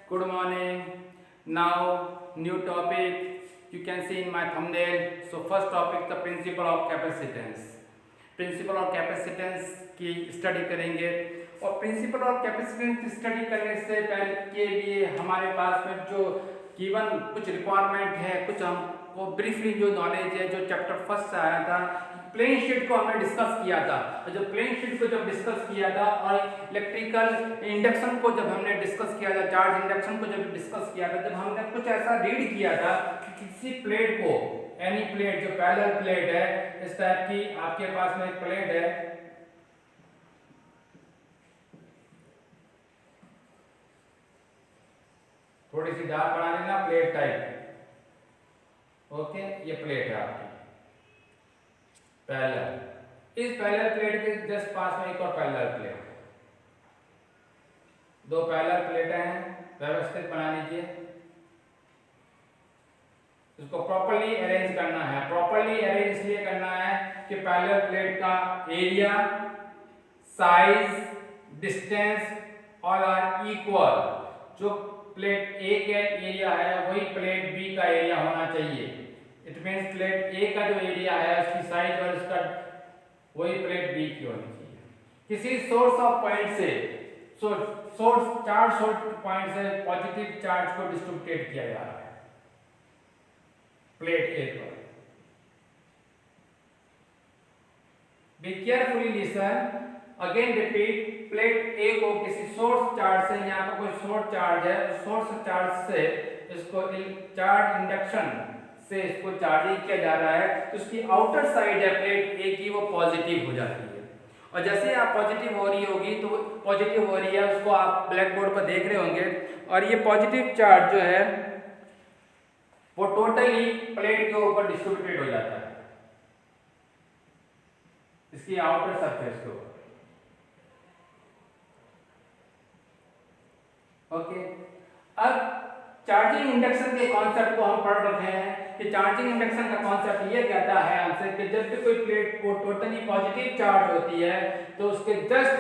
Good morning. Now, new topic you can see in my thumbnail. So, first topic the principle of capacitance. Principle of capacitance की study करेंगे और principle of capacitance की study करने से पहले के लिए हमारे पास में जो गिवन कुछ रिक्वायरमेंट है, कुछ हमको ब्रीफली जो नॉलेज है जो चैप्टर फर्स्ट से आया था, प्लेन शीट को हमने डिस्कस किया था। और जो प्लेन शीट को जब डिस्कस किया था और इलेक्ट्रिकल इंडक्शन को जब हमने डिस्कस किया था, चार्ज इंडक्शन को जब डिस्कस किया था, जब हमने कुछ ऐसा रीड किया था कि किसी प्लेट को, एनी प्लेट जो पैरेलल प्लेट है, इस टाइप की आपके पास में एक प्लेट है, थोड़ी सी डार्क बना लेना, प्लेट टाइप। ओके, ये प्लेट है आपकी पैरेलल। इस पैरेलल प्लेट के जस्ट पास में एक और पैरेलल प्लेट, दो पैरेलल प्लेटें हैं, व्यवस्थित बना लीजिए। इसको प्रॉपर्ली अरेंज करना है। प्रॉपर्ली अरेंज इसलिए करना है कि पैरेलल प्लेट का area, size, distance all are equal. जो प्लेट ए का एरिया है वही प्लेट बी का एरिया होना चाहिए। इट मींस प्लेट ए का जो एरिया है उसकी साइज और उसका वही प्लेट बी की होनी चाहिए। किसी सोर्स ऑफ पॉइंट से चार्ज पॉइंट से पॉजिटिव चार्ज को डिस्ट्रीब्यूट किया जा रहा है प्लेट ए पर। Be carefully listen, again repeat. Plate A को किसी सोर्स चार्ज से, यहाँ पर कोई सोर्स चार्ज है, सोर्स चार्ज से इसको चार्ज इंडक्शन से इसको चार्जिंग किया जा रहा है, तो उसकी आउटर साइड है प्लेट ए की, वो पॉजिटिव हो जाती है। और जैसे आप पॉजिटिव हो रही होगी तो पॉजिटिव हो रही है, उसको आप ब्लैक बोर्ड पर देख रहे होंगे, और ये पॉजिटिव चार्ज जो है वो टोटली प्लेट के ऊपर डिस्ट्रीब्यूटेड हो जाता है, इसकी आउटर सरफेस के ऊपर। ओके, अब चार्जिंग इंडक्शन के कॉन्सेप्ट को हम पढ़ रहे हैं कि चार्जिंग इंडक्शन का कॉन्सेप्ट ये कहता है हमसे कि जब भी कोई प्लेट को टोटली पॉजिटिव चार्ज होती है तो उसके जस्ट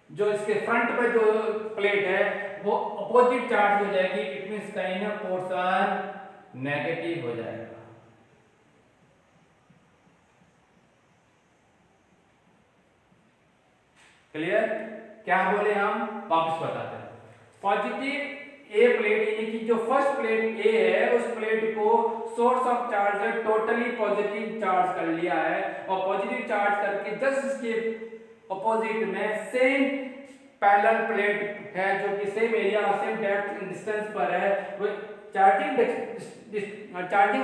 जो इसके फ्रंट पे जो प्लेट है वो अपोजिट चार्ज हो जाएगी। इट मींस का इनर पोर्शन नेगेटिव हो जाएगा। क्लियर? क्या बोले हम, वापस बताते हैं। पॉजिटिव ए प्लेट यानी कि जो फर्स्ट प्लेट ए है उस प्लेट को सोर्स ऑफ चार्ज है टोटली पॉजिटिव चार्ज कर लिया है, और पॉजिटिव चार्ज करके जस्ट इसके अपोजिट में सेम पैरेलल प्लेट है जो कि सेम एरिया और सेम डेप्थ इन डिस्टेंस पर है, वो चार्जिंग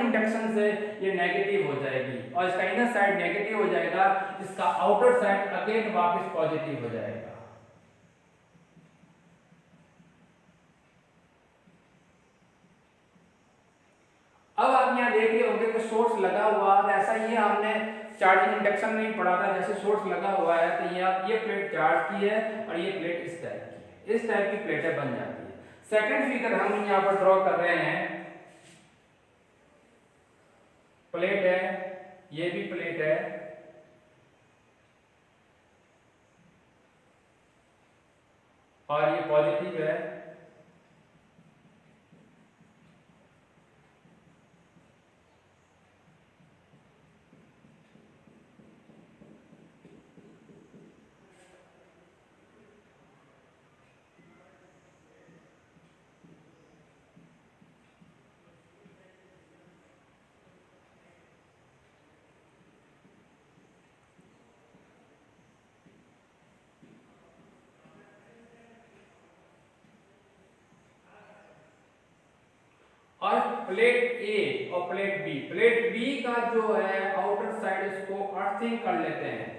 इंडक्शन से ये नेगेटिव हो जाएगी और इसका इनर साइड नेगेटिव हो जाएगा, इसका आउटर साइड अगेन वापस पॉजिटिव हो जाएगा। अब आप यहाँ देख रहे होंगे कि सोर्स लगा हुआ है, ऐसा ही हमने चार्जिंग इंडक्शन में ही पढ़ा था। जैसे सोर्स लगा हुआ है तो ये प्लेट चार्ज की है और ये प्लेट इस टाइप की है, इस टाइप की प्लेटें बन जाती है। सेकंड फिगर हम यहाँ पर ड्रॉ कर रहे हैं, प्लेट है, ये भी प्लेट है, और ये पॉजिटिव है, और प्लेट ए और प्लेट बी। प्लेट बी का जो है आउटर साइड इसको अर्थिंग कर लेते हैं।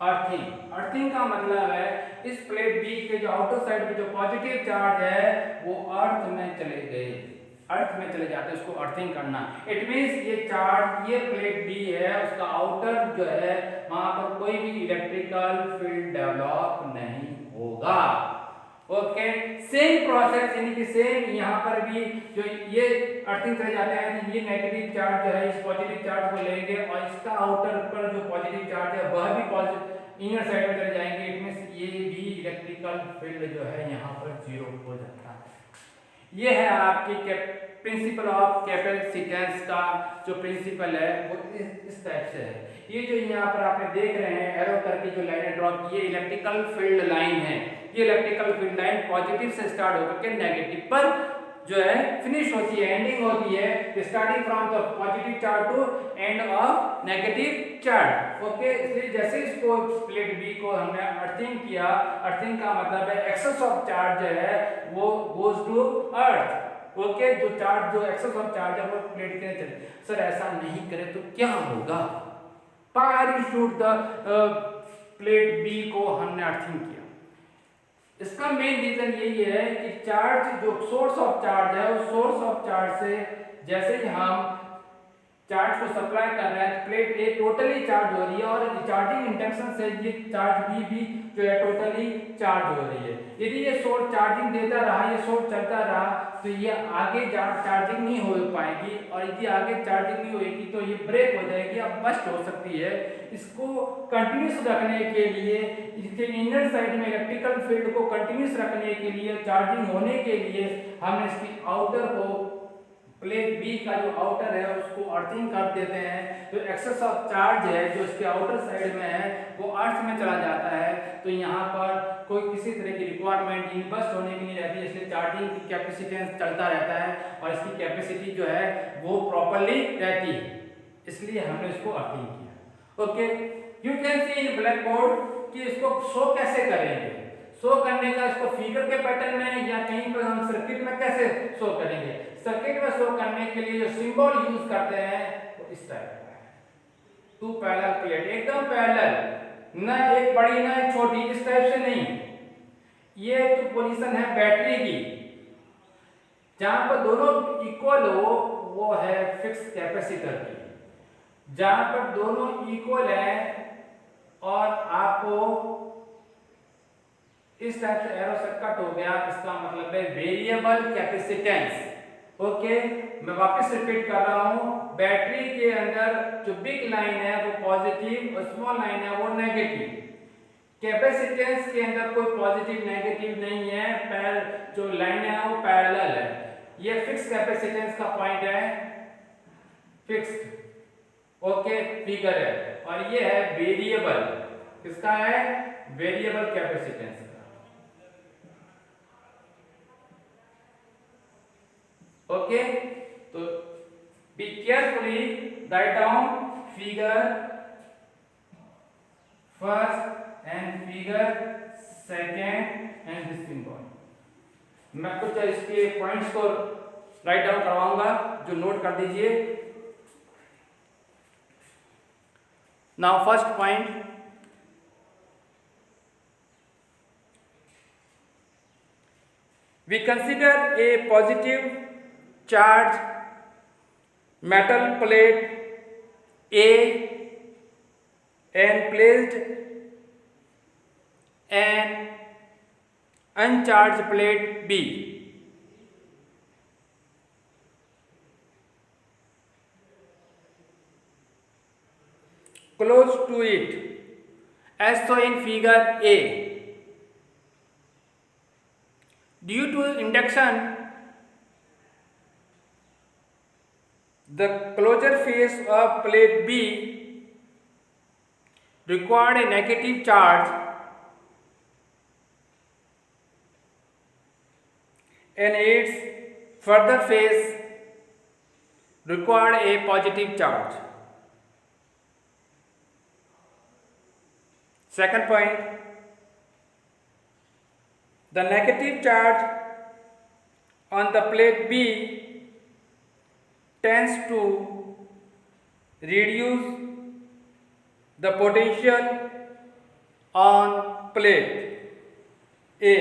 अर्थिंग का मतलब है इस प्लेट बी के जो आउटर साइड पे जो पॉजिटिव चार्ज है वो अर्थ में चले गए, अर्थ में चले जाते हैं, उसको अर्थिंग करना। इट मींस ये चार्ज, ये प्लेट बी है, उसका आउटर जो है वहां पर कोई भी इलेक्ट्रिकल फील्ड डेवलप नहीं होगा। ओके, सेम प्रोसेस यानी कि सेम यहाँ पर भी जो ये अर्थिंग चले जाते हैं, ये नेगेटिव चार्ज जो है इस पॉजिटिव चार्ज को लेंगे और इसका आउटर पर जो पॉजिटिव चार्ज है वह भी इनर साइड में चले जाएंगे। इट मींस ये भी इलेक्ट्रिक इलेक्ट्रिकल फील्ड जो है यहाँ पर 0 हो जाता है। ये है आपकी प्रिंसिपल ऑफ कैपेसिटेंस का जो प्रिंसिपल है वो इस टाइप से है। ये जो यहाँ पर आपने देख रहे हैं एरो करके जो लाइनें ड्रॉ की, ये इलेक्ट्रिकल फील्ड लाइन है। ये इलेक्ट्रिकल फील्ड लाइन पॉजिटिव से स्टार्ट होकर के नेगेटिव पर जो है फिनिश होती है, एंडिंग होती है, starting from the positive charge to end of negative charge. Okay, इसलिए जैसे इसको प्लेट बी को हमने अर्थिंग किया, अर्थिंग का मतलब है एक्सेस ऑफ चार्ज जो है वो गोज टू अर्थ। ओके, जो चार्ज जो एक्सेस ऑफ चार्ज है वो प्लेट के चले। सर ऐसा नहीं करे तो क्या होगा? Power shoot the plate B को हमने अर्थिंग किया। इसका मेन रीजन यही है कि चार्ज जो सोर्स ऑफ चार्ज है उस सोर्स ऑफ चार्ज से जैसे ही हम चार्ज को सप्लाई कर रहे हैं, प्लेट ए टोटली चार्ज हो रही है और चार्जिंग इंडक्शन से ये चार्ज बी भी जो है टोटली चार्ज हो रही है। यदि ये सोर्स चार्जिंग देता रहा, ये सोर्स चलता रहा तो ये आगे चार्जिंग नहीं हो पाएगी, और यदि आगे चार्जिंग नहीं होगी तो ये ब्रेक हो जाएगी, अब बस्ट हो सकती है। इसको कंटिन्यूस रखने के लिए, इसके इनर साइड में इलेक्ट्रिकल फील्ड को कंटिन्यूस रखने के लिए, चार्जिंग होने के लिए हम इसकी आउटर को, प्लेट बी का जो आउटर है उसको अर्थिंग कर देते हैं। तो एक्सेस ऑफ चार्ज है जो इसके आउटर साइड में है वो अर्थ में चला जाता है, तो यहाँ पर कोई किसी तरह की रिक्वायरमेंट इनबस्ट होने की नहीं रहती, इसलिए चार्जिंग की कैपेसिटेंस चलता रहता है और इसकी कैपेसिटी जो है वो प्रॉपर्ली रहती है, इसलिए हमने इसको अर्थिंग किया। Okay, you can see in black board कि इसको शो कैसे करेंगे। शो करने का इसको फिगर के पैटर्न में या कहीं पर हम सर्किट में कैसे शो करेंगे। सर्किट में शो करने के लिए जो सिंबल यूज करते हैं वो इस टाइप का है, 2 पैरेलल प्लेट, एकदम पैरेलल, ना एक बड़ी ना एक छोटी, इस टाइप से नहीं। ये तो पोजीशन है बैटरी की, जहां पर दोनों इक्वल हो वो है फिक्स कैपेसिटर की। जहां पर दोनों इक्वल है और आपको इस टाइप से एरो से कट हो गया, इसका मतलब है वेरिएबल कैपेसिटेंस। ओके, मैं वापस रिपीट कर रहा हूं, बैटरी के अंदर जो बिग लाइन है वो पॉजिटिव और स्मॉल लाइन है वो नेगेटिव। कैपेसिटेंस के अंदर कोई पॉजिटिव नेगेटिव नहीं है, जो लाइन है वो पैरेलल है। ये फिक्स कैपेसिटेंस का पॉइंट है, फिक्स्ड। ओके, फिगर है, और ये है वेरिएबल, किसका है? वेरिएबल कैपेसिटेंस का। ओके, तो be carefully write down figure first and figure second and this symbol. मैं कुछ इसके पॉइंट्स को राइट डाउन करवाऊंगा, जो नोट कर दीजिए। Now first point, we consider a positive charge metal plate A and placed an uncharged plate B. Close to it as shown in figure A. Due to induction, the closure face of plate B required a negative charge and its further face required a positive charge. Second point, the negative charge on the plate B tends to reduce the potential on plate A.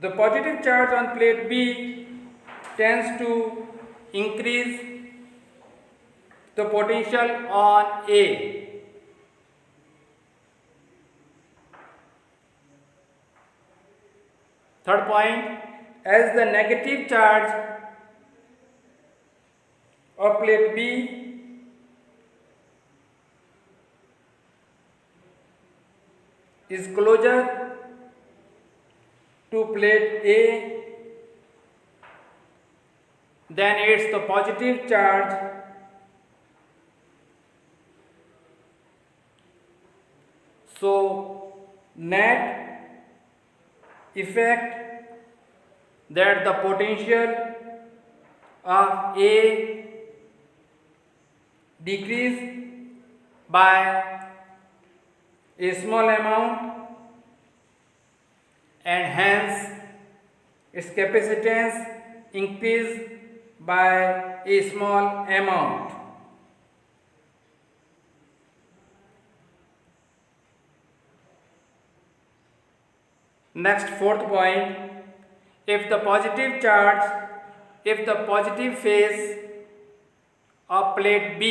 The positive charge on plate B tends to increase the potential on A. Third point, as the negative charge of plate B is closer to plate A, then it's the positive charge so net effect that the potential of A decrease by a small amount and hence its capacitance increase by a small amount. Next, fourth point, if the positive phase of plate B,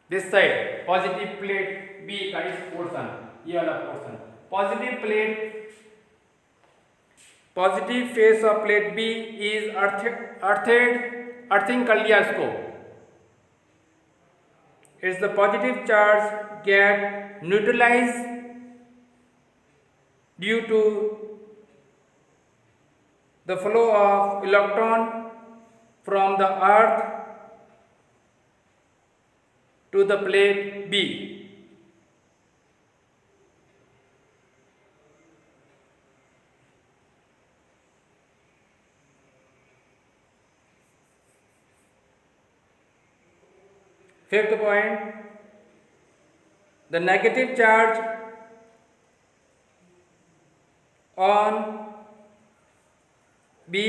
this side positive plate B का इस portion, ये वाला portion, positive face of plate B is earthing कर लिया इसको, it's the positive charge get neutralize due to the flow of electron from the earth to the plate B. Fifth point, the negative charge on B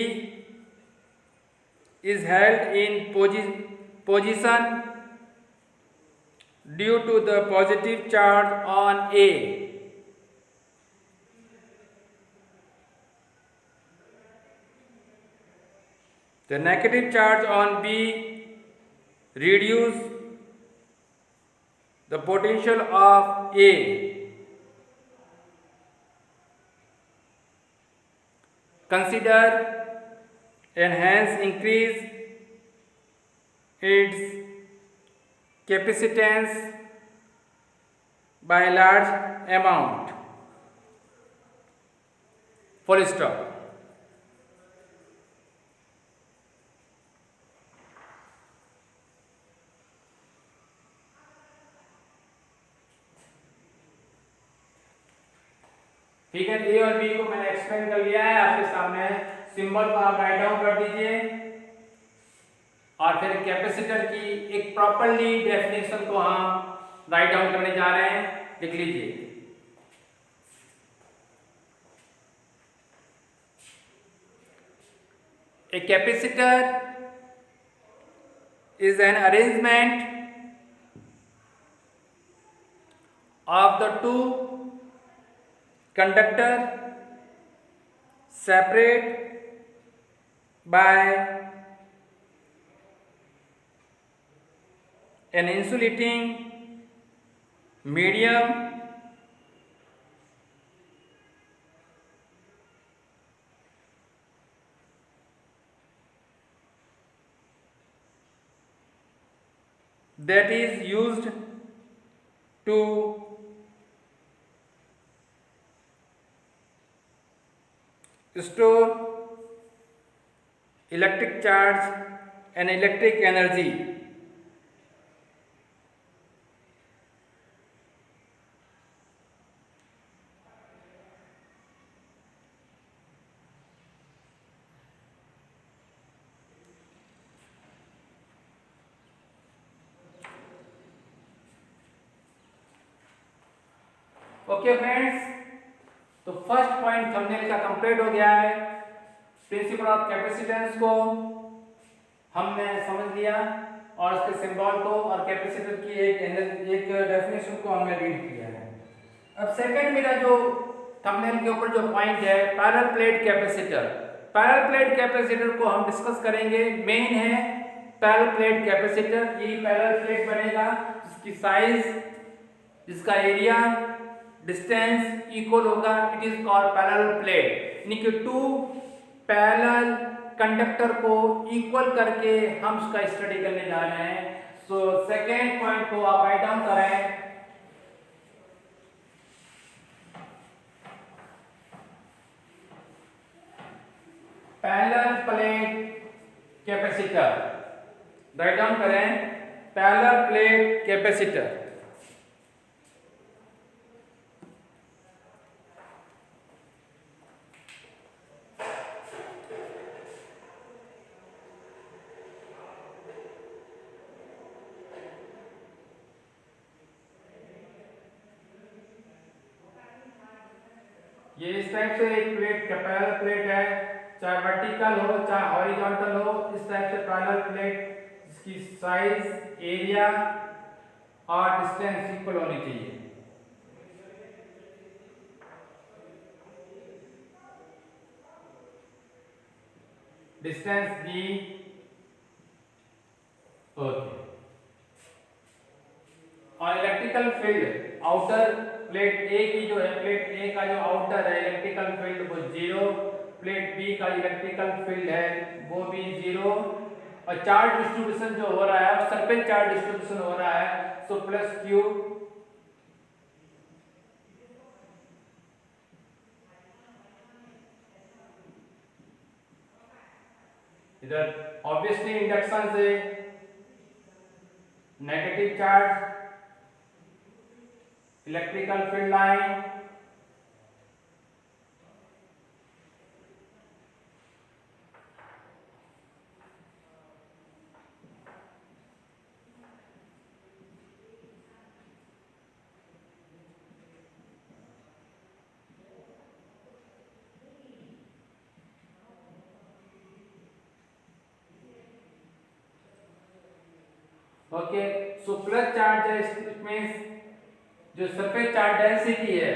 is held in position due to the positive charge on A. The negative charge on B reduce the potential of A. Consider and hence increase its capacitance by a large amount. Full stop. ठीक है, ए और B को मैंने explain कर लिया है आपके सामने, सिंबल को आप राइट डाउन कर दीजिए और फिर कैपेसिटर की एक प्रॉपर्ली डेफिनेशन को हम राइट डाउन करने जा रहे हैं, लिख लीजिए। A capacitor is an arrangement of the two conductor separate by an insulating medium that is used to store electric charge and electric energy. Okay friends, तो फर्स्ट पॉइंट थंबनेल का complete हो गया है। प्रिंसिपल ऑफ कैपेसिटेंस को हमने समझ लिया और उसके सिंबल को और कैपेसिटर की एक डेफिनेशन को हमने रीड किया है। अब सेकंड मेरा जो थंबनेल के ऊपर जो पॉइंट है, parallel plate capacitor. Parallel plate capacitor को हम डिस्कस करेंगे। मेन है पैरेलल प्लेट कैपेसिटर, यही पैरेलल प्लेट बनेगा जिसकी साइज, जिसका एरिया, डिस्टेंस इक्वल होगा। It is called parallel plate, यानी कि टू पैरेलल कंडक्टर को इक्वल करके हम उसका स्टडी करने जा रहे हैं। सो सेकेंड पॉइंट को आप राइट डाउन करें। Parallel plate capacitor, write down करें, पैरेलल प्लेट कैपेसिटर। ये इस टाइप से एक प्लेट पैरेलल प्लेट है, चाहे वर्टिकल हो चाहे हॉरिजॉन्टल हो, इस टाइप से पैरेलल प्लेट जिसकी साइज, एरिया और डिस्टेंस इक्वल होनी चाहिए। डिस्टेंस दी, ओके। और इलेक्ट्रिकल फील्ड आउटर प्लेट ए की जो है, प्लेट ए का जो आउटर है इलेक्ट्रिकल फील्ड वो 0, प्लेट बी का इलेक्ट्रिकल फील्ड है वो भी 0, और चार्ज डिस्ट्रीब्यूशन जो हो रहा है सरफेस चार्ज डिस्ट्रीब्यूशन हो रहा है, सो प्लस क्यू इधर ऑब्वियसली इंडक्शन से negative charge, electrical field line, okay. So plus charge है, इट मींस जो सरफेस चार्ज डेंसिटी है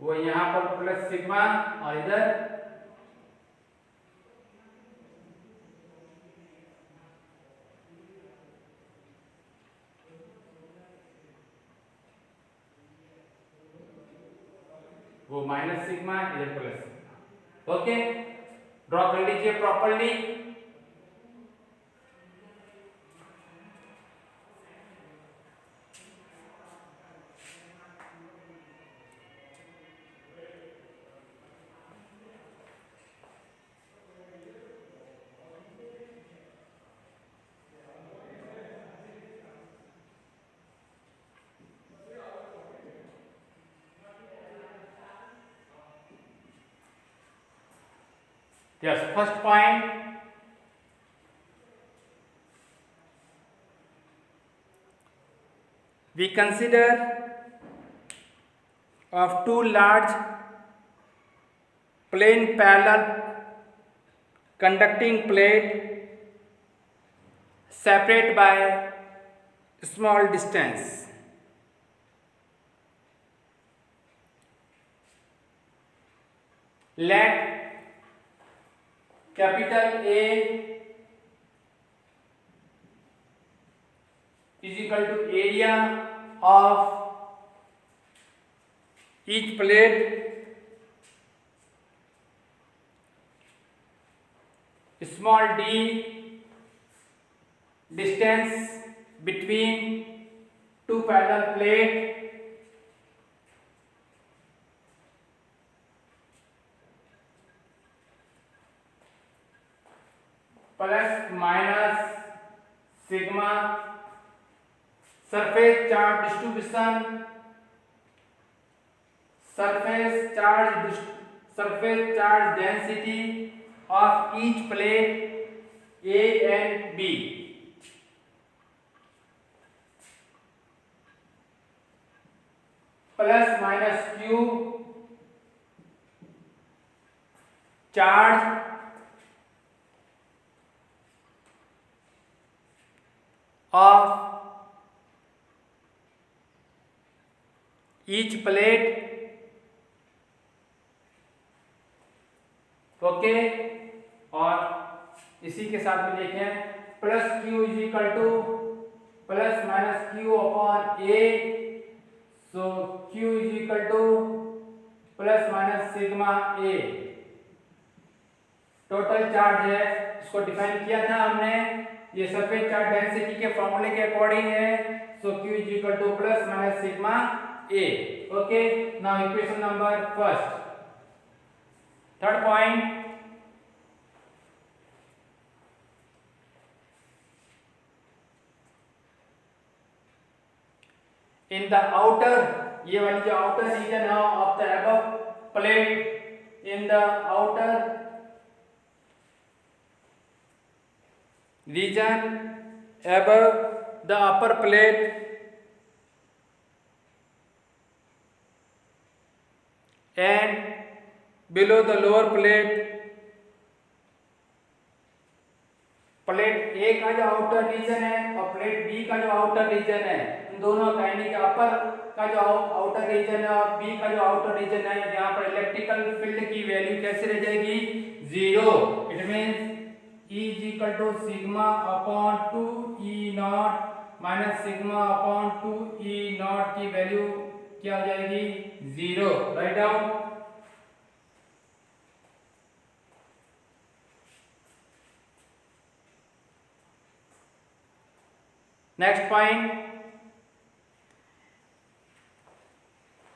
वो यहां पर प्लस सिग्मा, और इधर वो माइनस सिग्मा, इधर प्लस सिग्मा। ओके, ड्रॉ कर लीजिए properly. Yes, first point, we consider of two large plane parallel conducting plate separate by small distance. Let capital A is equal to area of each plate, small d distance between two parallel plates, plus minus sigma surface charge distribution, surface charge density of each plate A and B. Plus minus Q charge of each plate, okay. और इसी के साथ में देखें plus Q is equal two plus minus Q upon A, so Q is equal two plus minus sigma A। Total charge है, इसको define किया था हमने ये सरफेस चार्ज डेंसिटी के फॉर्मूले के अकॉर्डिंग है। सो Q is equal two plus minus sigma A। Okay, now equation number first. Third point, in the outer, ये वाली जो outer region है of the above plate, in the outer region above the upper plate and below the lower plate, plate A का जो outer reason है और plate B का जो आउटर रीजन है, इन दोनों का यानी कि अपर का जो आउटर रीजन है और बी का जो आउटर रीजन है, यहाँ पर इलेक्ट्रिकल फील्ड की वैल्यू कैसे रह जाएगी? 0। It means E is equal to sigma upon 2 E not minus sigma upon 2 E not की वैल्यू क्या हो जाएगी? 0। Right down. Next point,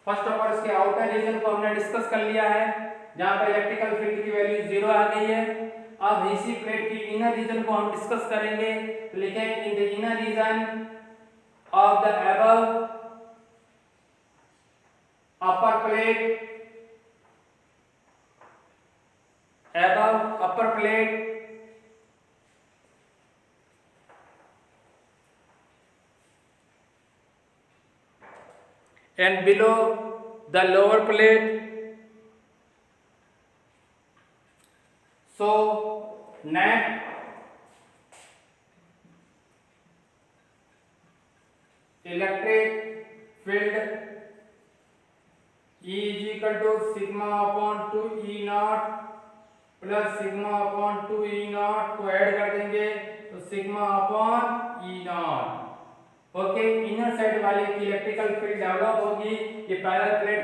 first of all इसके आउटर रीजन को हमने डिस्कस कर लिया है, जहां पर इलेक्ट्रिकल फील्ड की वैल्यू 0 आ गई है। अब इसी प्लेट की इनर रीजन को हम डिस्कस करेंगे। तो लिखेंगे in the inner region of the above upper plate, above upper plate and below the lower plate. So net electric field E is equal to sigma upon 2 E naught plus sigma upon 2 E naught को add कर देंगे तो sigma upon E naught। Okay, inner side वाले की electrical field develop होगी। ये parallel plate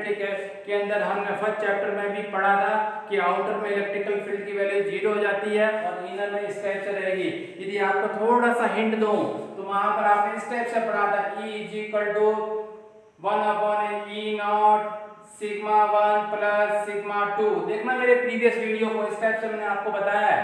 के अंदर हमने फर्स्ट चैप्टर में भी पढ़ा था कि आउटर में इलेक्ट्रिकल फील्ड की वैल्यू 0 हो जाती है और इनर में इस टाइप से रहेगी। यदि आपको थोड़ा सा हिंट दूं तो वहां पर आपने इस टाइप से पढ़ा था E is equal to 1 upon E not sigma 1 plus sigma 2। देखना मेरे प्रीवियस वीडियो को, इस टाइप से मैंने आपको बताया है।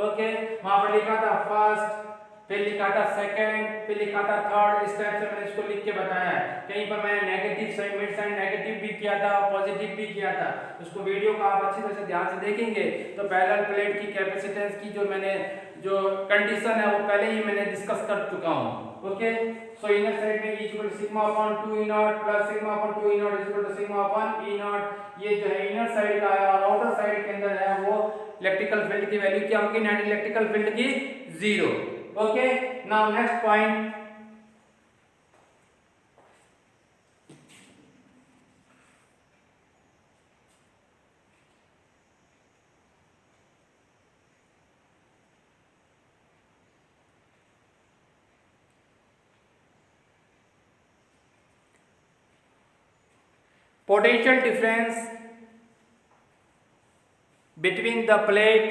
ओके, वहां पर लिखा था फर्स्ट, फिर लिखा था सेकंड, फिर लिखा था थर्ड, इस टाइप से मैंने इसको लिख के बताया है। कहीं पर मैंने negative sign, mid sign negative भी किया था और पॉजिटिव भी किया था। उसको वीडियो को आप अच्छी तरह से ध्यान से देखेंगे तो पैरेलल प्लेट की कैपेसिटेंस की जो कंडीशन है वो पहले ही मैंने डिस्कस कर चुका हूं। ओके, सो इनर साइड में equal to sigma upon 2 E not plus sigma upon 2 E not equal to sigma upon E not. ये जो है इनर साइड का है और आउटर साइड के अंदर है वो इलेक्ट्रिकल फील्ड की वैल्यू क्या होगी? नेट इलेक्ट्रिकल फील्ड की 0। Okay, now next point, potential difference between the plate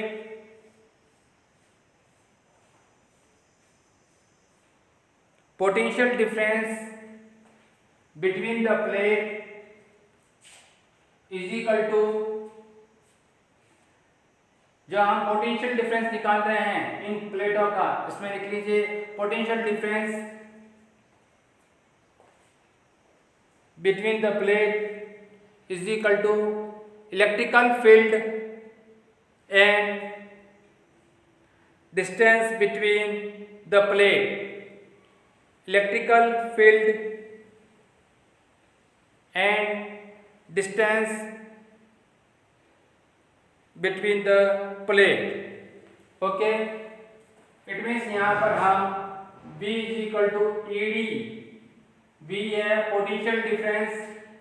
potential difference between the plate is equal to, जो हम पोटेंशियल डिफरेंस निकाल रहे हैं इन प्लेटों का, इसमें लिख लीजिए potential difference between the plate is equal to electrical field and distance between the plate. Electrical field and distance between the plate. Okay, it means यहाँ पर हम B is equal to ED, B है potential difference,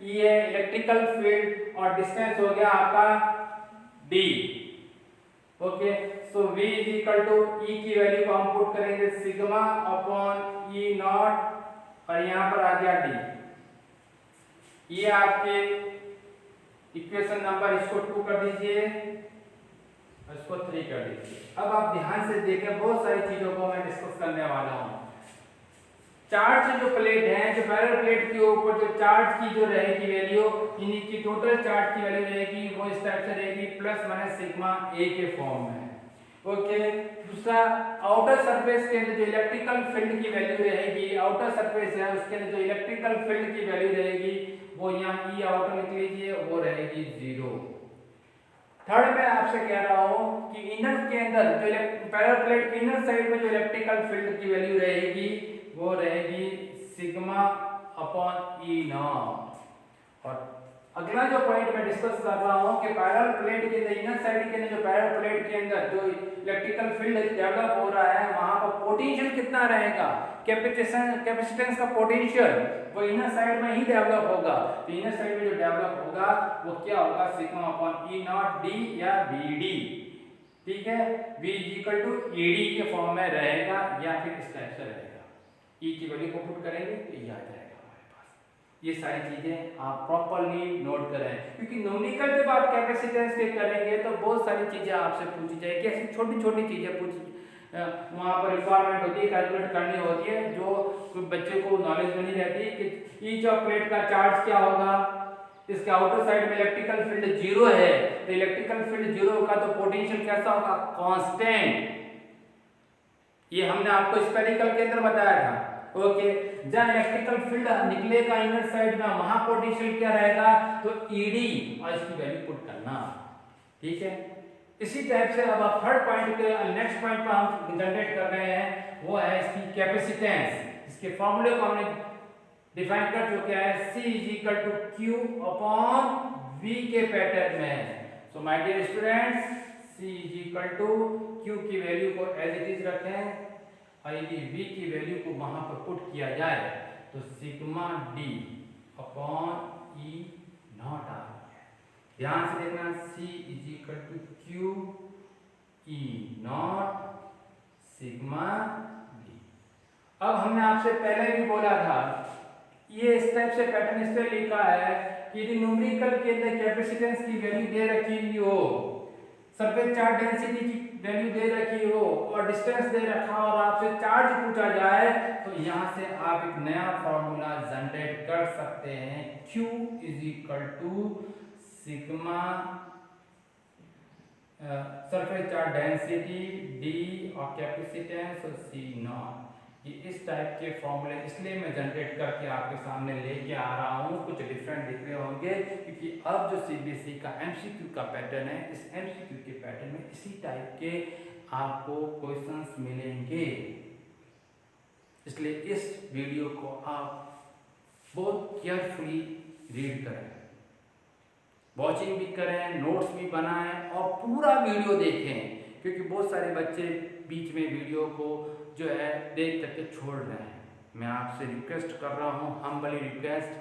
E है electrical field और distance हो गया आपका D। Okay, so V is equal to E की वैल्यू को हम पुट करेंगे सिग्मा अपॉन E नॉट और यहाँ पर आ गया D। ये आपके इक्वेशन नंबर, इसको 2 कर दीजिए। इसको 3 कर दीजिए। अब आप ध्यान से देखें, बहुत सारी चीजों को मैं डिस्कस करने वाला हूँ। चार्ज जो प्लेट है, जो पैरेलल प्लेट के ऊपर जो चार्ज की जो रहेगी वैल्यू, यानी कि टोटल चार्ज की वैल्यू रहेगी वो इस टाइप से रहेगी प्लस माइनस सिग्मा ए के फॉर्म में। ओके, दूसरा आउटर सरफेस के अंदर जो इलेक्ट्रिकल फील्ड की वैल्यू रहेगी, आउटर सरफेस है उसके अंदर जो इलेक्ट्रिकल फील्ड की वैल्यू रहेगी वो यहाँ ई आउटर लिख लीजिए, वो रहेगी 0। थर्ड में आपसे कह रहा हूँ कि इनर के अंदर जो पैरेलल प्लेट के इनर साइड में जो इलेक्ट्रिकल फील्ड की वैल्यू रहेगी वो रहेगी सिग्मा अपॉन ई नॉट। और अगला जो पॉइंट मैं डिस्कस कर रहा हूँ कि पैरेलल प्लेट के अंदर इनर साइड के अंदर जो पैरेलल प्लेट के अंदर जो इलेक्ट्रिकल फील्ड डेवलप हो रहा है वहां पर पोटेंशियल कितना रहेगा, कैपेसिटेंस का पोटेंशियल वो इनर साइड में ही डेवलप होगा। तो इनर साइड में जो डेवलप होगा वो क्या होगा, सिग्मा अपॉन ई नॉट डी या बी डी। ठीक है, V इक्वल टू ईडी के फॉर्म में रहेगा या फिर इस टाइप से रहेगा। ई की वैल्यू को पुट करेंगे तो ये आ जाएगा हमारे पास। ये सारी चीजें आप प्रॉपर्ली नोट करें, क्योंकि न्यूमेरिकल जब आप कैपेसिटेंस के करेंगे तो बहुत सारी चीजें आपसे पूछी जाएगी, ऐसी छोटी छोटी चीजें पूछी वहाँ पर रिक्वायरमेंट होती है, कैलकुलेट करनी होती है, जो बच्चे को नॉलेज में नहीं रहती कि ईच ऑफ प्लेट का चार्ज क्या होगा। इसके आउटर साइड में इलेक्ट्रिकल फील्ड 0 है, तो इलेक्ट्रिकल फील्ड 0 होगा तो पोटेंशियल कैसा होगा, कांस्टेंट। ये हमने आपको स्फेरिकल के अंदर बताया था। ओके, जहां इलेक्ट्रिकल फील्ड निकलेगा इनर साइड में वहां पोटेंशियल क्या रहेगा, तो ईडी और इसकी वैल्यू पुट करना। ठीक है, इसी टाइप से अब आप थर्ड पॉइंट के नेक्स्ट पॉइंट पर हम जनरेट कर रहे हैं, वो है इसकी कैपेसिटेंस। इसके फॉर्मूले को हमने डिफाइन कर चुके हैं, C is equal to Q upon V के पैटर्न में। So my dear students, C is equal to Q की वैल्यू को एज इट इज रखें और यदि V की वैल्यू को वहां पर पुट किया जाए तो sigma D upon E naught आ गया। ध्यान से देखना, C is equal to Q E not sigma D। अब हमने आपसे पहले भी बोला था, ये इस टाइप से पैटर्न इससे लिखा है कि यदि न्यूमेरिकल के अंदर कैपेसिटेंस की वैल्यू दे रखी हो, सरफेस चार्ज डेंसिटी की वैल्यू दे रखी हो और डिस्टेंस दे रखा हो और आपसे चार्ज पूछा जाए तो यहां से आप एक नया फॉर्मूला जनरेट कर सकते हैं, Q is equal to sigma surface charge density D और कैपेसिटेंस और C नॉट। ये इस टाइप के फॉर्मूले इसलिए मैं जनरेट करके आपके सामने लेके आ रहा हूँ, कुछ डिफरेंट दिख रहे होंगे क्योंकि अब जो CBSE का MCQ का पैटर्न है, इस MCQ के पैटर्न में इसी टाइप के आपको क्वेश्चंस मिलेंगे। इसलिए इस वीडियो को आप बहुत केयरफुली रीड करें, वॉचिंग भी करें, नोट्स भी बनाएं और पूरा वीडियो देखें, क्योंकि बहुत सारे बच्चे बीच में वीडियो को जो है देख करके छोड़ रहे हैं। मैं आपसे रिक्वेस्ट कर रहा हूँ, हम्बली रिक्वेस्ट,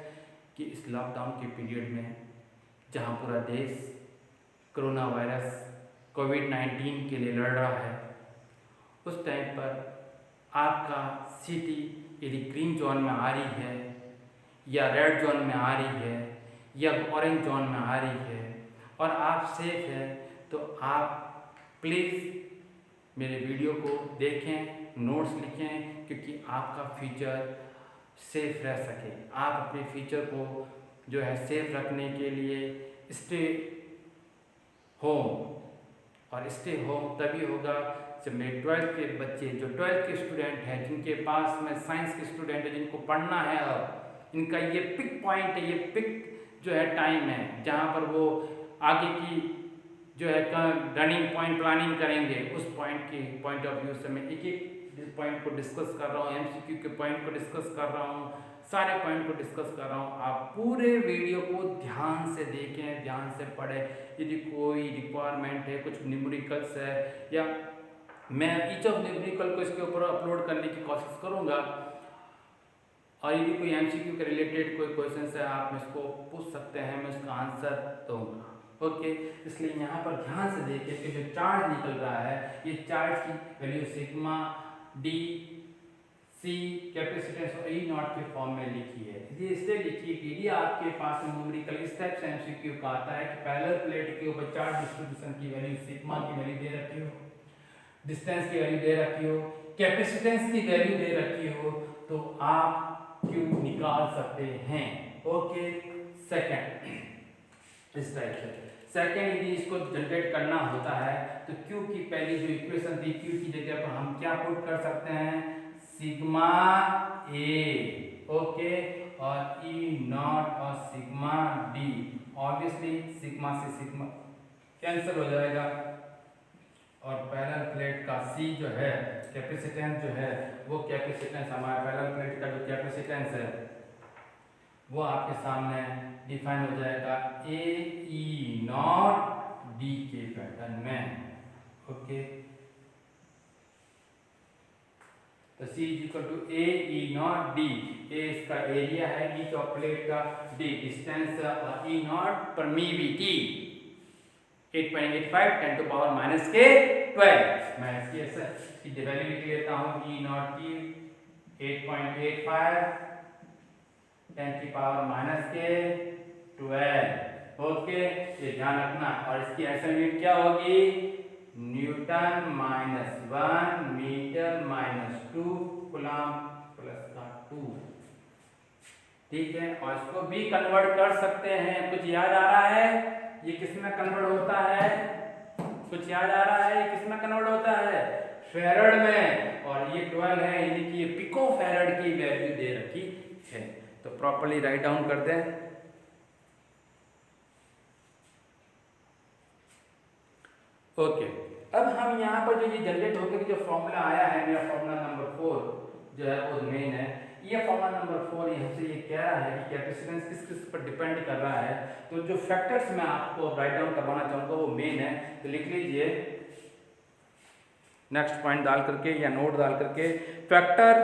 कि इस लॉकडाउन के पीरियड में जहाँ पूरा देश कोरोना वायरस कोविड-19 के लिए लड़ रहा है, उस टाइम पर आपका सिटी यदि ग्रीन जोन में आ रही है या रेड जोन में आ रही है या ऑरेंज जोन में आ रही है और आप सेफ है, तो आप प्लीज़ मेरे वीडियो को देखें, नोट्स लिखें, क्योंकि आपका फ्यूचर सेफ रह सके। आप अपने फ्यूचर को जो है सेफ रखने के लिए स्टे होम, और स्टे होम तभी होगा जब मेरे 12th के बच्चे, जो 12th के स्टूडेंट हैं, जिनके पास में साइंस के स्टूडेंट हैं, जिनको पढ़ना है, अब इनका ये पिक पॉइंट है, ये पिक जो है टाइम है जहाँ पर वो आगे की जो है रनिंग पॉइंट प्लानिंग करेंगे। उस पॉइंट की पॉइंट ऑफ व्यू से मैं एक एक पॉइंट को डिस्कस कर रहा हूँ, MCQ के पॉइंट को डिस्कस कर रहा हूँ, सारे पॉइंट को डिस्कस कर रहा हूँ। आप पूरे वीडियो को ध्यान से देखें, ध्यान से पढ़ें। यदि कोई रिक्वायरमेंट है, कुछ न्यूमेरिकल्स है, या मैं ईच ऑफ न्यूमेरिकल को इसके ऊपर अपलोड करने की कोशिश करूँगा, और यदि कोई MCQ के रिलेटेड कोई क्वेश्चन है आप इसको पूछ सकते हैं, मैं उसका आंसर दूँगा। ओके, इसलिए यहाँ पर ध्यान से देखिए कि जो चार्ज निकल रहा है, ये चार्ज की value sigma D C capacitance E naught के फॉर्म में लिखी है। ये इसलिए लिखी कि यदि आपके पास न्यूमेरिकल इस टाइप से एमसीक्यू का आता है कि पैरेलल प्लेट के ऊपर चार्ज डिस्ट्रीब्यूशन की वैल्यू सिग्मा की वैल्यू दे रखी हो, डिस्टेंस की वैल्यू दे रखी हो, कैपेसिटेंस की वैल्यू दे रखी हो, तो आप क्यू निकाल सकते हैं। ओके, सेकंड इस टाइप से। सेकंड यदि इसको जनरेट करना होता है तो क्यू की पहली जो इक्वेशन थी, क्यू की जगह पर हम क्या पुट कर सकते हैं, सिग्मा ए, ओके, और ई नॉट और सिग्मा डी। ऑब्वियसली सिग्मा से सिग्मा कैंसिल हो जाएगा और पैरेलल प्लेट का सी जो है कैपेसिटेंस जो है वो कैपेसिटेंस हमारा पैरेलल प्लेट का जो कैपेसिटेंस है वो आपके सामने डिफाइन हो जाएगा ए ई नॉट डी के पैटर्न में। ओके, तो C is equal to A E naught D. A इसका एरिया है ईच ऑफ प्लेट का, डी डिस्टेंस और E naught permittivity 8.85 10 to power minus के 12। मैं इसकी वैल्यू लिख लेता हूँ, ई नॉट की 8.85 10 की पावर माइनस के 12। ओके, ये ध्यान रखना। और इसकी ऐसा यूनिट क्या होगी, न्यूटन -1 मीटर -2 कूलम प्लस का 2। ठीक है, और इसको भी कन्वर्ट कर सकते हैं। कुछ याद आ रहा है ये किस में कन्वर्ट होता है, कुछ याद आ रहा है ये किस में कन्वर्ट होता है, फैराड में। और ये 12 है यानी कि ये पिको फैराड की वैल्यू दे रखी है। तो प्रॉपर्ली राइट डाउन कर दें। ओके, अब हम यहाँ पर जो ये जनरेट होकर जो फॉर्मूला आया है, मेरा फॉर्मूला नंबर 4 जो है वो मेन है। ये फॉर्मूला नंबर 4 यहाँ से ये कह रहा है कि कैपेसिटेंस किस किस पर डिपेंड कर रहा है। तो जो फैक्टर्स मैं आपको राइट डाउन करवाना चाहूँगा वो मेन है, तो लिख लीजिए नेक्स्ट पॉइंट डाल करके या नोट डाल करके, factor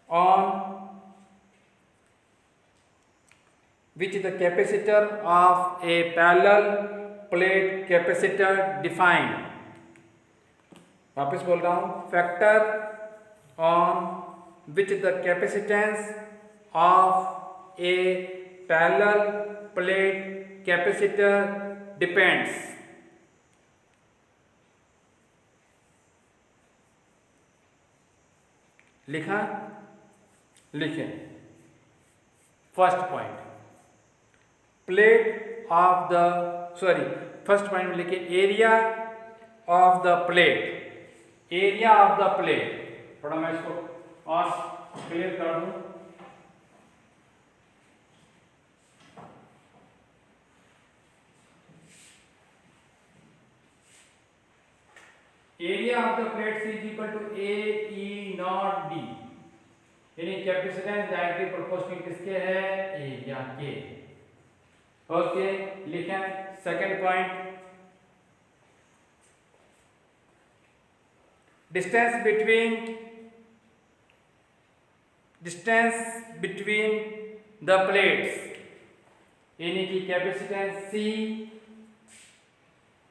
on which the capacitor of a parallel plate capacitor defined। वापस बोल रहा हूं, factor on which the capacitance of a parallel plate capacitor depends। लिखा, लिखें। First point plate of the first point में लिखिए area of the plate. Area of the plate, थोड़ा मैं इसको और क्लियर कर दूं। Area of the plate is equal to A E naught D, यानी कैपेसिटेंस डायरेक्टली प्रोपोर्शनल किसके है, एरिया के। ओके, लिखें second point, distance between the plates, यानी कि कैपेसिटेंस C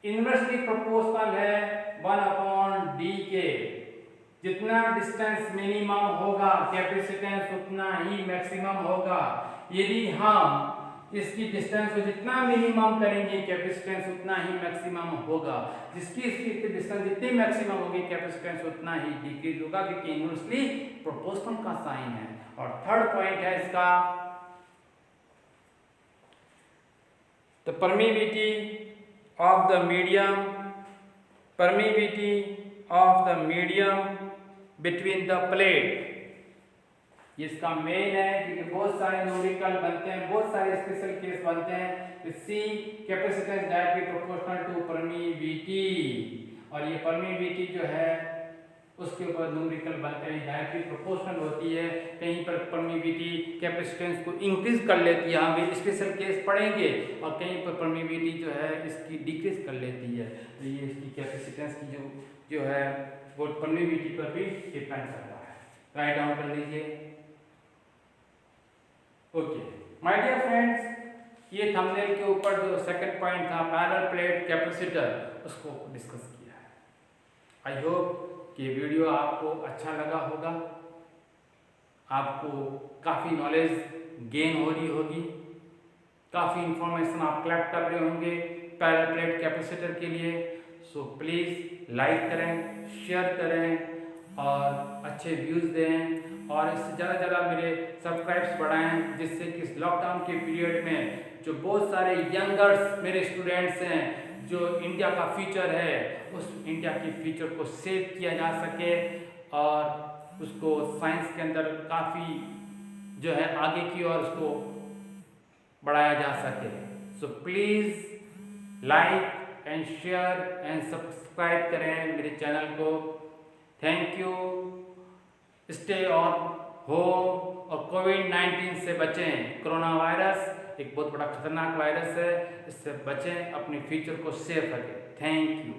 इनवर्सली प्रोपोर्शनल है 1/d के। जितना डिस्टेंस मिनिमम होगा कैपेसिटेंस उतना ही मैक्सिमम होगा। यदि हम इसकी डिस्टेंस को जितना मिनिमम करेंगे कैपेसिटेंस उतना ही मैक्सिमम होगा। इसकी डिस्टेंस जितनी मैक्सिमम होगी कैपेसिटेंस उतना ही डिक्रीज होगा, क्योंकि इनवर्सली प्रोपोर्शनल का साइन है। और थर्ड पॉइंट है इसका, तो permittivity of the medium between the plate. इसका मेन है क्योंकि बहुत सारे न्यूमेरिकल बनते हैं, बहुत सारे स्पेशल केस बनते हैं। तो C capacitance directly proportional to permittivity, और ये परमीविटी जो है उसके ऊपर न्यूमेरिकल बनते हैं, डायरेक्टली प्रोपोर्शनल होती है। कहीं पर परमीविटी कैपेसिटेंस को इंक्रीज कर लेती है, हम भी स्पेशल केस पढ़ेंगे, और कहीं पर परमीविटी जो है इसकी डिक्रीज कर लेती है। तो ये इसकी कैपेसिटेंस की जो है वो परमीविटी पर भी डिपेंड करता है। राइट डाउन कर लीजिए। ओके माय डियर फ्रेंड्स, ये थंबनेल के ऊपर जो सेकंड पॉइंट था पैरेलल प्लेट कैपेसिटर, उसको डिस्कस किया है। आई होप कि वीडियो आपको अच्छा लगा होगा। आपको काफ़ी नॉलेज गेन हो रही होगी, काफ़ी इंफॉर्मेशन आप कलेक्ट कर रहे होंगे पैरेलल प्लेट कैपेसिटर के लिए। सो प्लीज़ लाइक करें, शेयर करें और अच्छे व्यूज़ दें और इससे ज़्यादा ज़्यादा मेरे सब्सक्राइब्स बढ़ाएं, जिससे कि इस लॉकडाउन के पीरियड में जो बहुत सारे यंगर्स मेरे स्टूडेंट्स हैं, जो इंडिया का फ्यूचर है, उस इंडिया की फ्यूचर को सेव किया जा सके और उसको साइंस के अंदर काफ़ी जो है आगे की ओर उसको बढ़ाया जा सके। So please like and share and subscribe करें मेरे चैनल को। Thank you. Stay on home और कोविड-19 से बचें। कोरोना वायरस एक बहुत बड़ा खतरनाक वायरस है, इससे बचें, अपने फ्यूचर को सेफ रखें। Thank you.